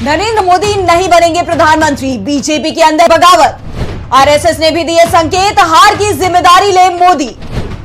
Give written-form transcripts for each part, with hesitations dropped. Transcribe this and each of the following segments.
नरेंद्र मोदी नहीं बनेंगे प्रधानमंत्री, बीजेपी के अंदर बगावत। आरएसएस ने भी दिए संकेत, हार की जिम्मेदारी ले मोदी।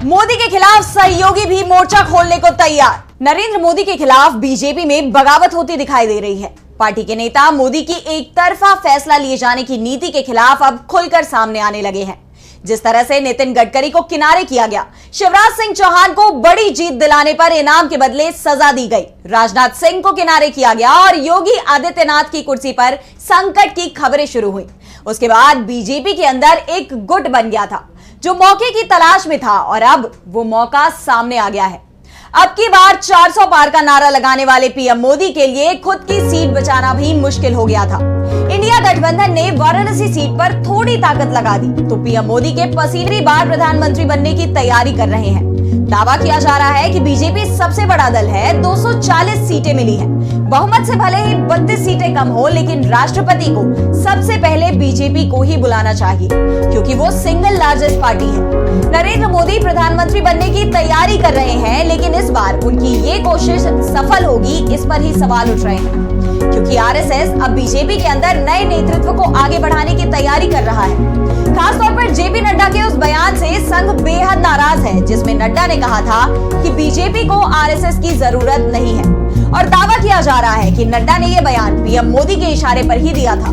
मोदी के खिलाफ सहयोगी भी मोर्चा खोलने को तैयार। नरेंद्र मोदी के खिलाफ बीजेपी में बगावत होती दिखाई दे रही है। पार्टी के नेता मोदी की एक तरफा फैसला लिए जाने की नीति के खिलाफ अब खुलकर सामने आने लगे हैं। जिस तरह से नितिन गडकरी को किनारे किया गया, शिवराज सिंह चौहान को बड़ी जीत दिलाने पर इनाम के बदले सजा दी गई, राजनाथ सिंह को किनारे किया गया और योगी आदित्यनाथ की कुर्सी पर संकट की खबरें शुरू हुई। उसके बाद बीजेपी के अंदर एक गुट बन गया था जो मौके की तलाश में था और अब वो मौका सामने आ गया है। अब की बार 400 पार का नारा लगाने वाले पीएम मोदी के लिए खुद की सीट बचाना भी मुश्किल हो गया था। इंडिया गठबंधन ने वाराणसी सीट पर थोड़ी ताकत लगा दी तो पीएम मोदी के पसीनी बार प्रधानमंत्री बनने की तैयारी कर रहे हैं। दावा किया जा रहा है कि बीजेपी सबसे बड़ा दल है, 240 सीटें मिली हैं। बहुमत से भले ही 32 सीटें कम हो, लेकिन राष्ट्रपति को सबसे पहले बीजेपी को ही बुलाना चाहिए क्योंकि वो सिंगल लार्जेस्ट पार्टी है। नरेंद्र मोदी प्रधानमंत्री बनने की तैयारी कर रहे हैं, लेकिन इस बार उनकी ये कोशिश सफल होगी, इस पर ही सवाल उठ रहे हैं क्योंकि आरएसएस अब बीजेपी के अंदर नए नेतृत्व को आगे बढ़ाने की तैयारी कर रहा है। खासतौर पर जेपी नड्डा के उस बयान से संघ बेहद नाराज है जिसमें नड्डा ने कहा था कि बीजेपी को आरएसएस की जरूरत नहीं है और दावा किया जा रहा है कि नड्डा ने यह बयान पीएम मोदी के इशारे पर ही दिया था,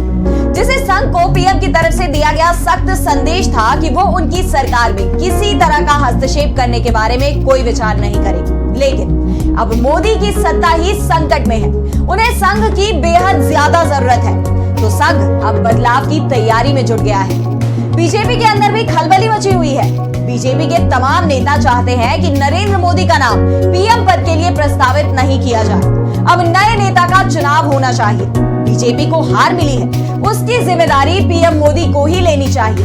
जिसे संघ को पीएम की तरफ से दिया गया सख्त संदेश था कि वो उनकी सरकार में किसी तरह का हस्तक्षेप करने के बारे में कोई विचार नहीं करेगी। लेकिन अब मोदी की सत्ता ही संकट में है, उन्हें संघ की बेहद ज्यादा जरूरत है, तो संघ अब बदलाव की तैयारी में जुट गया है। बीजेपी के अंदर भी खलबली मची हुई है। बीजेपी के तमाम नेता चाहते हैं कि नरेंद्र मोदी का नाम पीएम पद के लिए प्रस्तावित नहीं किया जाए। अब नए नेता का चुनाव होना चाहिए। बीजेपी को हार मिली है, उसकी जिम्मेदारी पीएम मोदी को ही लेनी चाहिए।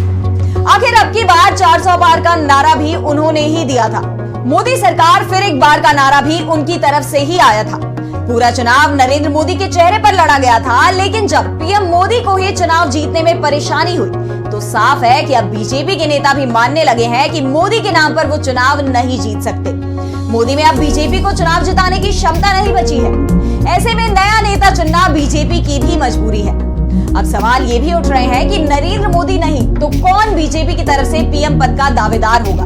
आखिर अब की बार 400 पार का नारा भी उन्होंने ही दिया था। मोदी सरकार फिर एक बार का नारा भी उनकी तरफ से ही आया था। पूरा चुनाव नरेंद्र मोदी के चेहरे पर लड़ा गया था, लेकिन जब पीएम मोदी को ही चुनाव जीतने में परेशानी हुई तो साफ है कि अब बीजेपी के नेता भी मानने लगे हैं कि मोदी के नाम पर वो चुनाव नहीं जीत सकते। मोदी में अब बीजेपी को चुनाव जिताने की क्षमता नहीं बची है। ऐसे में नया नेता चुनना बीजेपी की भी मजबूरी है। अब सवाल ये भी उठ रहे हैं कि नरेंद्र मोदी नहीं तो कौन बीजेपी की तरफ से पीएम पद का दावेदार होगा।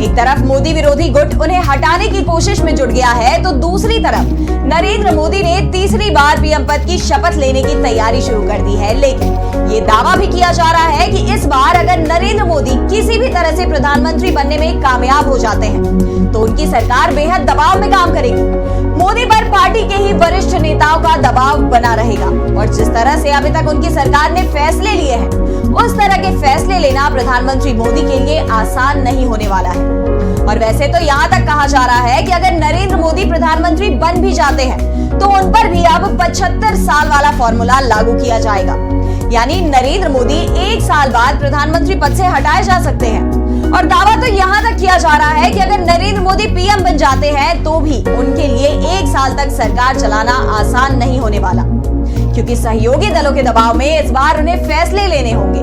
एक तरफ मोदी विरोधी गुट उन्हें हटाने की कोशिश में जुट गया है, तो दूसरी तरफ नरेंद्र मोदी ने तीसरी बार पीएम पद की शपथ लेने की तैयारी शुरू कर दी है। लेकिन ये दावा भी किया जा रहा है कि इस बार अगर नरेंद्र मोदी किसी भी तरह से प्रधानमंत्री बनने में कामयाब हो जाते हैं तो उनकी सरकार बेहद दबाव में काम करेगी। मोदी पर पार्टी के ही वरिष्ठ नेताओं का दबाव बना रहेगा और जिस तरह से अभी तक उनकी सरकार ने फैसले लिए हैं, उस तरह के फैसले लेना प्रधानमंत्री मोदी के लिए आसान नहीं होने वाला है। और वैसे तो यहाँ तक कहा जा रहा है कि अगर नरेंद्र मोदी प्रधानमंत्री बन भी जाते हैं तो उन पर भी अब 75 साल वाला फॉर्मूला लागू किया जाएगा, यानी नरेंद्र मोदी 1 साल बाद प्रधानमंत्री पद से हटाए जा सकते हैं। और दावा तो यहाँ तक किया जा रहा है कि अगर नरेंद्र मोदी पीएम बन जाते हैं तो भी उनके लिए 1 साल तक सरकार चलाना आसान नहीं होने वाला, क्योंकि सहयोगी दलों के दबाव में इस बार उन्हें फैसले लेने होंगे।